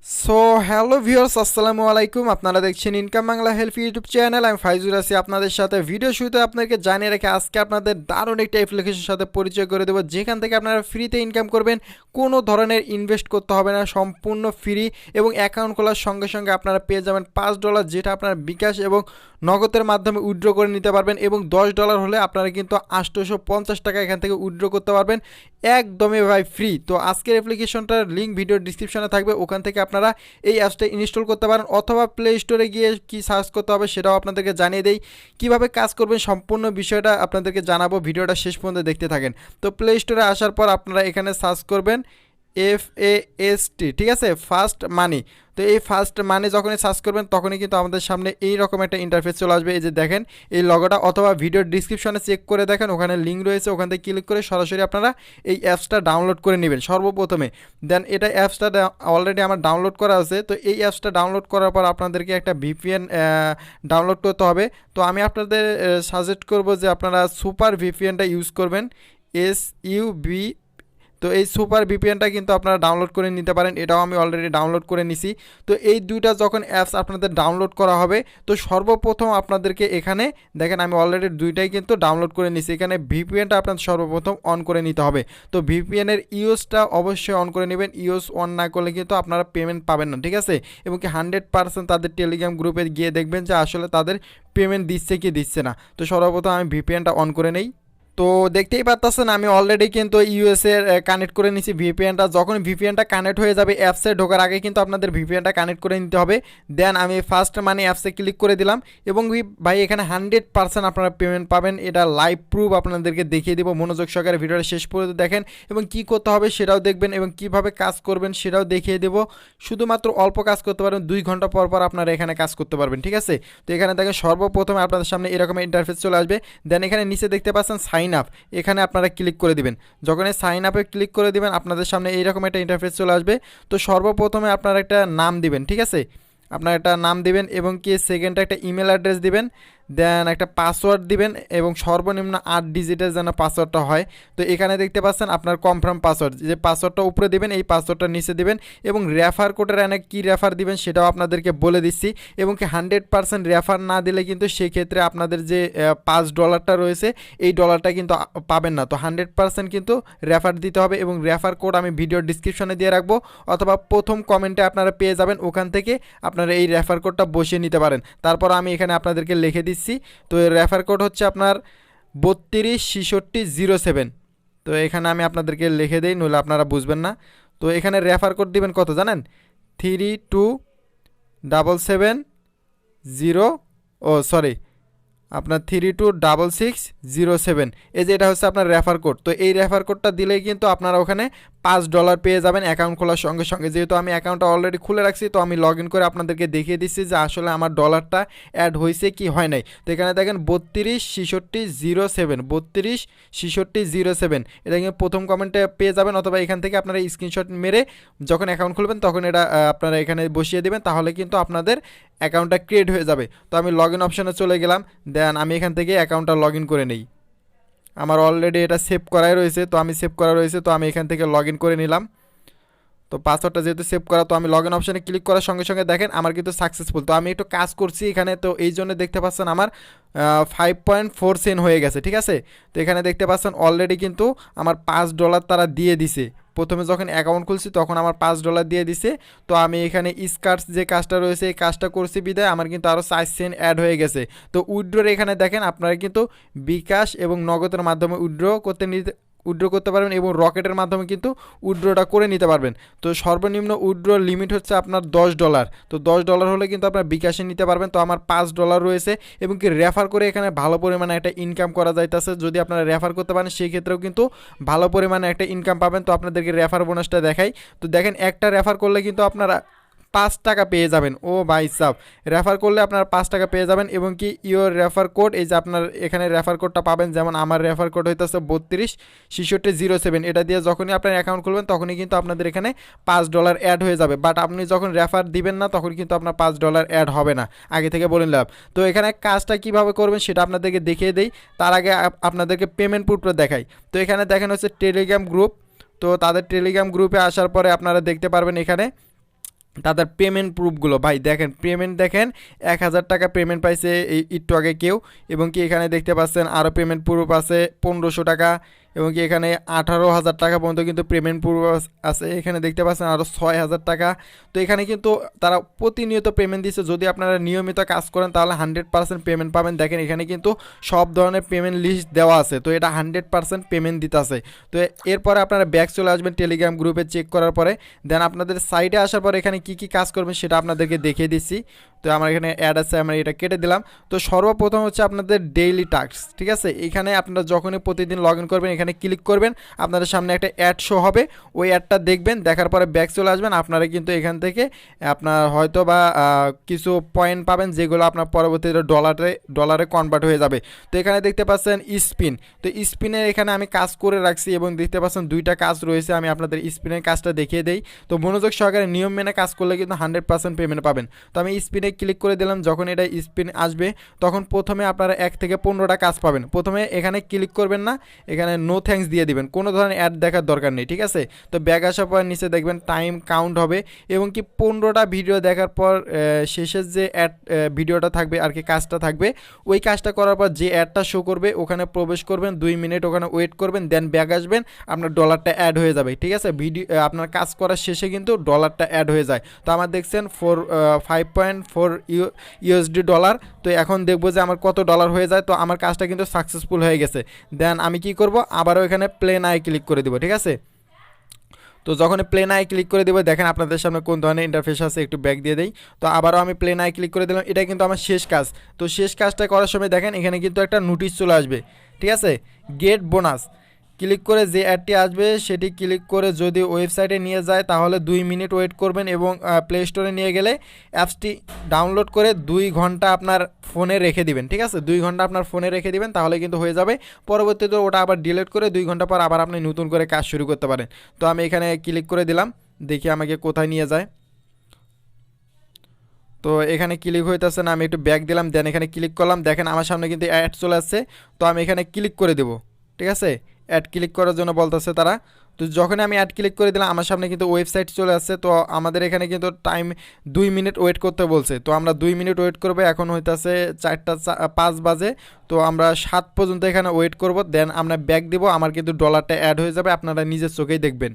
So hello viewers, আসসালামু আলাইকুম। আপনারা দেখছেন income Bangla help YouTube channel. আমি ফাইজুল আছি আপনাদের সাথে। ভিডিও শুরুতে আপনাকে জানিয়ে রেখে আজকে আপনাদের দারুণ একটা অ্যাপ্লিকেশনের সাথে পরিচয় করে দেবো, যেখান থেকে আপনারা ফ্রিতে ইনকাম করবেন। কোনো ধরনের ইনভেস্ট করতে হবে না, সম্পূর্ণ ফ্রি। এবং অ্যাকাউন্ট খোলার সঙ্গে সঙ্গে আপনারা পেয়ে যাবেন $5, যেটা আপনার বিকাশ এবং নগদের মাধ্যমে উইথড্র করে নিতে পারবেন। এবং $10 হলে আপনারা কিন্তু 850 টাকা এখান থেকে উইথড্র করতে পারবেন, একদমই ভাই ফ্রি। তো আজকের অ্যাপ্লিকেশনটার লিঙ্ক ভিডিও ডিসক্রিপশনে থাকবে, ওখান থেকে আপনারা এই অ্যাপসটা ইনস্টল করতে পারেন, অথবা প্লে স্টোরে গিয়ে কি সার্চ করতে হবে সেটাও আপনাদেরকে জানিয়ে দেই। কিভাবে কাজ করবেন সম্পূর্ণ বিষয়টা আপনাদেরকে জানাবো, ভিডিওটা শেষ পর্যন্ত দেখতে থাকেন। তো প্লে স্টোরে আসার পর আপনারা এখানে সার্চ করবেন FAST, ঠিক আছে, ফার্স্ট মানি। তো এই ফার্স্ট মানি যখনই সার্চ করবেন তখনই কিন্তু আমাদের সামনে এই রকম একটা ইন্টারফেস চলে আসবে। এই যে দেখেন এই লগোটা, অথবা ভিডিও ডিসক্রিপশনে চেক করে দেখেন, ওখানে লিঙ্ক রয়েছে, ওখান থেকে ক্লিক করে সরাসরি আপনারা এই অ্যাপসটা ডাউনলোড করে নেবেন সর্বপ্রথমে। দেন এটা অ্যাপসটা অলরেডি আমার ডাউনলোড করা আছে। তো এই অ্যাপসটা ডাউনলোড করার পর আপনাদেরকে একটা VPN ডাউনলোড করতে হবে। তো আমি আপনাদের সাজেস্ট করব যে আপনারা সুপার VPNটা ইউজ করবেন, SUB। তো এই সুপার ভিপিএনটা কিন্তু আপনারা ডাউনলোড করে নিতে পারেন, এটাও আমি অলরেডি ডাউনলোড করে নিছি। তো এই দুইটা যখন অ্যাপস আপনাদের ডাউনলোড করা হবে, তো সর্বপ্রথম আপনাদেরকে এখানে দেখেন আমি অলরেডি দুইটাই কিন্তু ডাউনলোড করে নিছি। এখানে ভিপিএনটা আপনাদের সর্বপ্রথম অন করে নিতে হবে। তো ভিপিএনের ইউএসটা অবশ্যই অন করে নেবেন, ইউএস অন না করলে কিন্তু আপনারা পেমেন্ট পাবেন না, ঠিক আছে। এবং কি 100% তাদের টেলিগ্রাম গ্রুপে গিয়ে দেখবেন যে আসলে তাদের পেমেন্ট দিচ্ছে কি দিচ্ছে না। তো সর্বপ্রথম আমি ভিপিএনটা অন করে নেই। তো দেখতেই পাচ্ছেন আমি অলরেডি কিন্তু ইউএসএর কানেক্ট করে নিছি ভিপিএনটা। যখন ভিপিএনটা কানেক্ট হয়ে যাবে, অ্যাপসে ঢোকার আগে কিন্তু আপনাদের ভিপিএনটা কানেক্ট করে নিতে হবে। দেন আমি ফার্স্ট মানি অ্যাপসে ক্লিক করে দিলাম, এবং ভাই এখানে 100% আপনারা পেমেন্ট পাবেন, এটা লাইভ প্রুফ আপনাদেরকে দেখিয়ে দেবো। মনোযোগ সহকারে ভিডিওটা শেষ পর্যন্ত দেখেন, এবং কি করতে হবে সেটাও দেখবেন, এবং কিভাবে কাজ করবেন সেটাও দেখিয়ে দেবো। শুধুমাত্র অল্প কাজ করতে পারবেন, 2 ঘন্টা পর পর আপনারা এখানে কাজ করতে পারবেন, ঠিক আছে। তো এখানে দেখেন সর্বপ্রথমে আপনাদের সামনে এরকম ইন্টারফেস চলে আসবে। দেন এখানে নিচে দেখতে পাচ্ছেন সাইন আপ, এখানে আপনারা ক্লিক করে দিবেন। যখন এই সাইন আপে ক্লিক করে দিবেন আপনাদের সামনে এইরকম একটা ইন্টারফেস চলে আসবে। তো সর্বপ্রথমে আপনারা একটা নাম দিবেন, ঠিক আছে, আপনারা একটা নাম দিবেন, এবং কি সেকেন্ডটা একটা ইমেল অ্যাড্রেস দিবেন। দেন একটা পাসওয়ার্ড দিবেন, এবং সর্বনিম্ন 8 ডিজিটের যেন পাসওয়ার্ডটা হয়। তো এখানে দেখতে পাচ্ছেন আপনার কনফার্ম পাসওয়ার্ড, যে পাসওয়ার্ডটা উপরে দিবেন এই পাসওয়ার্ডটা নিচে দিবেন, এবং রেফার কোডের এনে কী রেফার দিবেন সেটাও আপনাদেরকে বলে দিচ্ছি। এবং কি 100% রেফার না দিলে কিন্তু সেক্ষেত্রে আপনাদের যে $5 রয়েছে এই ডলারটা কিন্তু পাবেন না। তো 100% কিন্তু রেফার দিতে হবে, এবং রেফার কোড আমি ভিডিওর ডিসক্রিপশনে দিয়ে রাখবো, অথবা প্রথম কমেন্টে আপনারা পেয়ে যাবেন, ওখান থেকে আপনারা এই রেফার কোডটা বসিয়ে নিতে পারেন। তারপর আমি এখানে আপনাদেরকে লিখে দিচ্ছি। তো এর রেফার কোড হচ্ছে আপনার 326607। তো এখানে আমি আপনাদেরকে লিখে দিই, নইলে আপনারা বুঝবেন না। তো এখানে রেফার কোড দিবেন কত জানেন, 3277 আপনার 326607। এই যে এটা হচ্ছে আপনার রেফার কোড। তো এই রেফার কোডটা দিলেই কিন্তু আপনারা ওখানে $5 পেয়ে যাবেন অ্যাকাউন্ট খোলার সঙ্গে সঙ্গে। যেহেতু আমি অ্যাকাউন্টটা অলরেডি খুলে রাখছি, তো আমি লগ ইন করে আপনাদেরকে দেখিয়ে দিচ্ছি যে আসলে আমার ডলারটা অ্যাড হয়েছে কি হয় নাই। তো এখানে দেখেন 326607 এটা কিন্তু প্রথম কমেন্টে পেয়ে যাবেন, অথবা এখান থেকে আপনারা স্ক্রিনশট মেরে যখন অ্যাকাউন্ট খুলবেন তখন এটা আপনারা এখানে বসিয়ে দেবেন, তাহলে কিন্তু আপনাদের অ্যাকাউন্টটা ক্রিয়েট হয়ে যাবে। তো আমি লগ ইন অপশানে চলে গেলাম। দেন আমি এখান থেকে অ্যাকাউন্টটা লগ ইন করে নেই। আমার অলরেডি এটা সেভ করাই রয়েছে, তো আমি সেভ করা রয়েছে, তো আমি এখান থেকে লগ ইন করে নিলাম। তো পাসওয়ার্ডটা যেহেতু সেভ করা, তো আমি লগ ইন অপশানে ক্লিক করার সঙ্গে সঙ্গে দেখেন আমার কিন্তু সাকসেসফুল। তো আমি একটু কাজ করছি এখানে, তো এই জন্য দেখতে পাচ্ছেন আমার 5.4 সেন্ট হয়ে গেছে, ঠিক আছে। তো এখানে দেখতে পাচ্ছেন অলরেডি কিন্তু আমার $5 তারা দিয়ে দিছে। প্রথমে যখন অ্যাকাউন্ট খুলছি তখন আমার $5 দিয়ে দিছে। তো আমি এখানে স্কার্টস যে কাজটা রয়েছে এই কাজটা করছি বিদায় আমার কিন্তু আরও 4 সেন্ট অ্যাড হয়ে গেছে। তো উইথড্রোর এখানে দেখেন আপনারা কিন্তু বিকাশ এবং নগদের মাধ্যমে উইথড্র করতে পারবেন, এবং রকেটের মাধ্যমে কিন্তু উইথড্রটা করে নিতে পারবেন। তো সর্বনিম্ন উইথড্র লিমিট হচ্ছে আপনার $10। তো $10 হলে কিন্তু আপনার বিকাশে নিতে পারবেন। তো আমার $5 রয়েছে, এবং কি রেফার করে এখানে ভালো পরিমাণে একটা ইনকাম করা যাইতেছে। যদি আপনারা রেফার করতে পারেন সেই ক্ষেত্রেও কিন্তু ভালো পরিমাণে একটা ইনকাম পাবেন। তো আপনাদেরকে রেফার বোনাসটা দেখাই। তো দেখেন একটা রেফার করলে কিন্তু আপনারা $5 পেয়ে যাবেন। ও ভাই সাব, রেফার করলে আপনারা $5 পেয়ে যাবেন, এবং কি ইওর রেফার কোড, এই যে আপনার এখানে রেফার কোডটা পাবেন, যেমন আমার রেফার কোড হইতেছে 326607। এটা দিয়ে যখনই আপনার অ্যাকাউন্ট খুলবেন তখনই কিন্তু আপনাদের এখানে $5 অ্যাড হয়ে যাবে। বাট আপনি যখন রেফার দিবেন না তখন কিন্তু আপনার $5 অ্যাড হবে না, আগে থেকে বলে নিলাম। তো এখানে কাজটা কিভাবে করবেন সেটা আপনাদেরকে দেখিয়ে দেই, তার আগে আপনাদেরকে পেমেন্ট প্রুফটা দেখাই। তো এখানে দেখেন হচ্ছে টেলিগ্রাম গ্রুপ। তো তাদের টেলিগ্রাম গ্রুপে আসার পরে আপনারা দেখতে পারবেন এখানে তাদের পেমেন্ট প্রুফগুলো ভাই দেখেন, পেমেন্ট দেখেন 1000 টাকা পেমেন্ট পাইছে এই একটু আগে কেউ, এবং কি এখানে দেখতে পাচ্ছেন আরও পেমেন্ট প্রুফ আছে 1500 টাকা, এবং কি এখানে 18,000 টাকা পর্যন্ত কিন্তু পেমেন্ট প্রুফ আছে। এখানে দেখতে পাচ্ছেন আরও 6,000 টাকা। তো এখানে কিন্তু তারা প্রতিনিয়ত পেমেন্ট দিচ্ছে, যদি আপনারা নিয়মিত কাজ করেন তাহলে 100% পেমেন্ট পাবেন। দেখেন এখানে কিন্তু সব ধরনের পেমেন্ট লিস্ট দেওয়া আছে, তো এটা 100% পেমেন্ট দিতেছে। তো এরপরে আপনারা ব্যাক চলে আসবেন টেলিগ্রাম গ্রুপে চেক করার পরে, দেন আপনাদের সাইটে আসার পরে এখানে কি কি কাজ করবেন সেটা আপনাদেরকে দেখিয়ে দিচ্ছি। তো আমার এখানে অ্যাড আছে, আমরা এটা কেটে দিলাম। তো সর্বপ্রথম হচ্ছে আপনাদের ডেইলি টাস্ক, ঠিক আছে। এখানে আপনারা যখনই প্রতিদিন লগ ইন করবেন এখানে ক্লিক করবেন, আপনাদের সামনে একটা অ্যাড শো হবে, ওই অ্যাডটা দেখবেন, দেখার পরে ব্যাক চলে আসবেন। আপনারা কিন্তু এখান থেকে আপনার হয়তো বা কিছু পয়েন্ট পাবেন, যেগুলো আপনার পরবর্তীতে ডলারে কনভার্ট হয়ে যাবে। তো এখানে দেখতে পাচ্ছেন স্পিন, তো স্পিনের এখানে আমি কাজ করে রাখছি, এবং দেখতে পাচ্ছেন 2টা কাজ রয়েছে। আমি আপনাদের স্পিনের কাজটা দেখিয়ে দেই। তো মনোযোগ সহকারে নিয়ম মেনে কাজ করলে কিন্তু 100% পেমেন্ট পাবেন। তো আমি স্পিনে ক্লিক করে দিলাম। যখন এটা স্পিন আসবে তখন প্রথমে আপনারা 1 থেকে 15টা কাজ পাবেন। প্রথমে এখানে ক্লিক করবেন না, এখানে নো থ্যাঙ্কস দিয়ে দিবেন, কোনো ধরনের অ্যাড দেখার দরকার নেই, ঠিক আছে। তো ব্যাক আসার পর নিচে দেখবেন টাইম কাউন্ট হবে, এবং কি 15টা ভিডিও দেখার পর শেষের যে অ্যাড ভিডিওটা থাকবে আর কি, কাজটা থাকবে, ওই কাজটা করার পর যে অ্যাডটা শো করবে ওখানে প্রবেশ করবেন, 2 মিনিট ওখানে ওয়েট করবেন, দেন ব্যাক আসবেন, আপনার ডলারটা অ্যাড হয়ে যাবে, ঠিক আছে। ভিডিও আপনার কাজ করার শেষে কিন্তু ডলারটা অ্যাড হয়ে যায়। তো আমার দেখছেন 5.4 ইউএসডি ডলার। তো এখন দেখবো যে আমার কত ডলার হয়ে যায়। তো আমার কাজটা কিন্তু সাকসেসফুল হয়ে গেছে। দেন আমি কি করব, আবারও এখানে প্লেন আই ক্লিক করে দেবো, ঠিক আছে। তো যখন প্লেন আই ক্লিক করে দেবো, দেখেন আপনাদের সামনে কোন ধরনের ইন্টারফেস আছে, একটু ব্যাক দিয়ে দেই। তো আবারও আমি প্লেন আই ক্লিক করে দিলাম, এটা কিন্তু আমার শেষ কাজ। তো শেষ কাজটা করার সময় দেখেন এখানে কিন্তু একটা নোটিশ চলে আসবে, ঠিক আছে, গেট বোনাস। ক্লিক করে যে অ্যাডটি আসবে সেটি ক্লিক করে যদি ওয়েবসাইটে নিয়ে যায় তাহলে 2 মিনিট ওয়েট করবেন, এবং প্লে স্টোরে নিয়ে গেলে অ্যাপসটি ডাউনলোড করে 2 ঘন্টা আপনার ফোনে রেখে দিবেন, ঠিক আছে। 2 ঘন্টা আপনার ফোনে রেখে দিবেন, তাহলে কিন্তু হয়ে যাবে। পরবর্তীতে ওটা আবার ডিলিট করে 2 ঘন্টা পর আবার আপনি নতুন করে কাজ শুরু করতে পারেন। তো আমি এখানে ক্লিক করে দিলাম, দেখি আমাকে কোথায় নিয়ে যায়। তো এখানে ক্লিক হইতেছে না, আমি একটু ব্যাক দিলাম, দেন এখানে ক্লিক করলাম, দেখেন আমার সামনে কিন্তু অ্যাড চলে আসছে। তো আমি এখানে ক্লিক করে দেবো, ঠিক আছে। অ্যাড ক্লিক করার জন্য বলতেছে তারা। তো যখন আমি অ্যাড ক্লিক করে দিলাম আমার সামনে কিন্তু ওয়েবসাইট চলে আসছে। তো আমাদের এখানে কিন্তু টাইম 2 মিনিট ওয়েট করতে বলছে। তো আমরা 2 মিনিট ওয়েট করবো, এখন হইতেছে 4টা 5 বাজে। তো আমরা 7 পর্যন্ত এখানে ওয়েট করব, দেন আমরা ব্যাক দিব, আমার কিন্তু ডলারটা অ্যাড হয়ে যাবে, আপনারা নিজের চোখেই দেখবেন।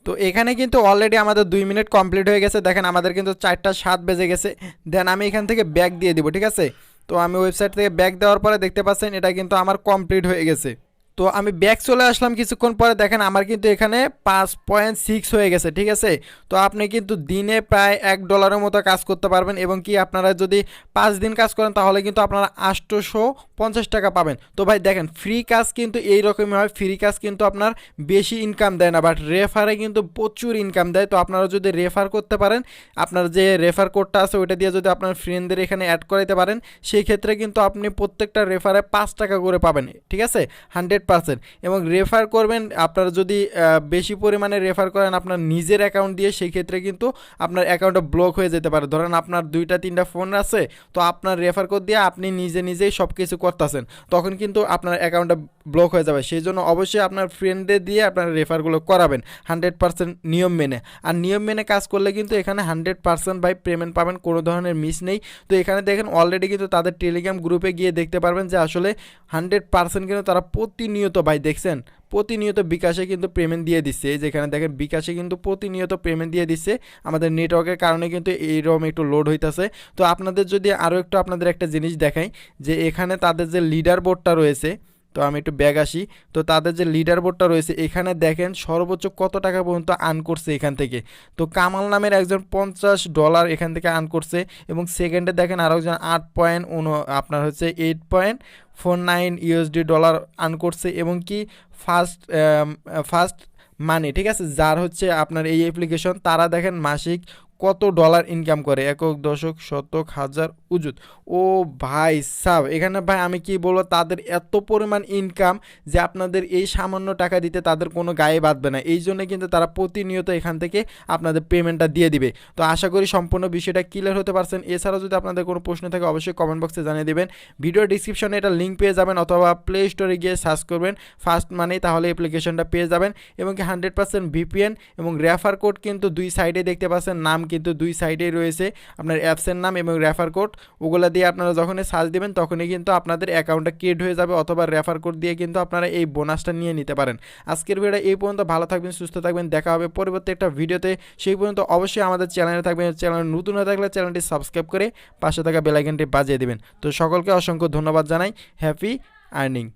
তো এখানে কিন্তু অলরেডি আমাদের 2 মিনিট কমপ্লিট হয়ে গেছে, দেখেন আমাদের কিন্তু 4টা 7 বেজে গেছে। দেন আমি এখান থেকে ব্যাক দিয়ে দিব, ঠিক আছে। তো আমি ওয়েবসাইট থেকে ব্যাক দেওয়ার পরে দেখতে পাচ্ছেন এটা কিন্তু আমার কমপ্লিট হয়ে গেছে। তো আমি ব্যাক চলে আসলাম কিছুক্ষণ পরে, দেখেন আমার কিন্তু এখানে 5.6 হয়ে গেছে, ঠিক আছে। তো আপনি কিন্তু দিনে প্রায় $1 মতো কাজ করতে পারবেন, এবং কি আপনারা যদি 5 দিন কাজ করেন তাহলে কিন্তু আপনারা 850 টাকা পাবেন। তো ভাই দেখেন ফ্রি কাজ কিন্তু এইরকমই হয়, ফ্রি কাজ কিন্তু আপনার বেশি ইনকাম দেয় না, বাট রেফারে কিন্তু প্রচুর ইনকাম দেয়। তো আপনারা যদি রেফার করতে পারেন, আপনার যে রেফার কোডটা আছে ওইটা দিয়ে যদি আপনার ফ্রেন্ডদের এখানে অ্যাড করাইতে পারেন, সেই ক্ষেত্রে কিন্তু আপনি প্রত্যেকটা রেফারে 5 টাকা করে পাবেন, ঠিক আছে, 100%। এবং রেফার করবেন, আপনারা যদি বেশি পরিমাণে রেফার করেন আপনার নিজের অ্যাকাউন্ট দিয়ে, সেই ক্ষেত্রে কিন্তু আপনার অ্যাকাউন্টটা ব্লক হয়ে যেতে পারে। ধরেন আপনার 2টা 3টা ফোন আছে, তো আপনার রেফার কোড দিয়ে আপনি নিজেই সব কিছু করতেছেন, তখন কিন্তু আপনার অ্যাকাউন্টটা ব্লক হয়ে যাবে। সেই জন্য অবশ্যই আপনার ফ্রেন্ডদের দিয়ে আপনার রেফারগুলো করাবেন 100% নিয়ম মেনে। আর নিয়ম মেনে কাজ করলে কিন্তু এখানে 100% ভাই পেমেন্ট পাবেন, কোনো ধরনের মিস নেই। তো এখানে দেখেন অলরেডি কিন্তু তাদের টেলিগ্রাম গ্রুপে গিয়ে দেখতে পারবেন যে আসলে 100% কিন্তু তারা প্রতিনিয়ত ভাই দেখছেন প্রতিনিয়ত বিকাশে কিন্তু পেমেন্ট দিয়ে দিচ্ছে। এই যেখানে দেখেন বিকাশে কিন্তু প্রতিনিয়ত পেমেন্ট দিয়ে দিচ্ছে, আমাদের নেটওয়ার্কের কারণে কিন্তু এইরকম একটু লোড হইতেছে। তো আপনাদের যদি আরও একটু আপনাদের একটা জিনিস দেখাই, যে এখানে তাদের যে লিডার বোর্ডটা রয়েছে, তো আমি একটু ব্যাগ আসি। তো তাদের যে লিডার বোর্ডটা রয়েছে এখানে দেখেন সর্বোচ্চ কত টাকা পর্যন্ত আর্ন করছে এখান থেকে। তো কামাল নামের একজন $50 এখান থেকে আর্ন করছে, এবং সেকেন্ডে দেখেন আরও একজন 8 আপনার হচ্ছে 8.49 ইউএসডি ডলার আর্ন করছে, এবং কি ফার্স্ট মানি, ঠিক আছে, যার হচ্ছে আপনার এই অ্যাপ্লিকেশন, তারা দেখেন মাসিক কত ডলার ইনকাম করে, একক দশক শতক হাজার উজুত। ও ভাই সাব, এখানে ভাই আমি কি বলবো, তাদের এত পরিমাণ ইনকাম যে আপনাদের এই সামান্য টাকা দিতে তাদের কোনো গায়ে বাঁধবে না। এই জন্য কিন্তু তারা প্রতিনিয়ত এখান থেকে আপনাদের পেমেন্টটা দিয়ে দিবে। তো আশা করি সম্পূর্ণ বিষয়টা ক্লিয়ার হতে পারছেন। এছাড়াও যদি আপনাদের কোনো প্রশ্ন থাকে অবশ্যই কমেন্ট বক্সে জানিয়ে দেবেন। ভিডিও ডিসক্রিপশনে এটা লিঙ্ক পেয়ে যাবেন, অথবা প্লে স্টোরে গিয়ে সার্চ করবেন ফার্স্ট মানি, তাহলে অ্যাপ্লিকেশনটা পেয়ে যাবেন। এবং কি 100% ভিপিএন এবং রেফার কোড কিন্তু দুই সাইডে দেখতে পাচ্ছেন, নাম কিন্তু দুই সাইডেই রয়েছে, আপনার অ্যাপসের নাম এবং রেফার কোড। ওগুলো দিয়ে আপনারা যখনই সার্চ দেবেন তখনই কিন্তু আপনাদের অ্যাকাউন্টটা ক্রিয়েট হয়ে যাবে, অথবা রেফার কোড দিয়ে কিন্তু আপনারা এই বোনাসটা নিয়ে নিতে পারেন। আজকের ভিডিও এই পর্যন্ত, ভালো থাকবেন, সুস্থ থাকবেন, দেখা হবে পরবর্তী একটা ভিডিওতে। সেই পর্যন্ত অবশ্যই আমাদের চ্যানেলে থাকবেন, চ্যানেল নতুন হয়ে থাকলে চ্যানেলটি সাবস্ক্রাইব করে পাশে থাকা বেল আইকনটি বাজিয়ে দেবেন। তো সকলকে অসংখ্য ধন্যবাদ জানাই। Happy earning.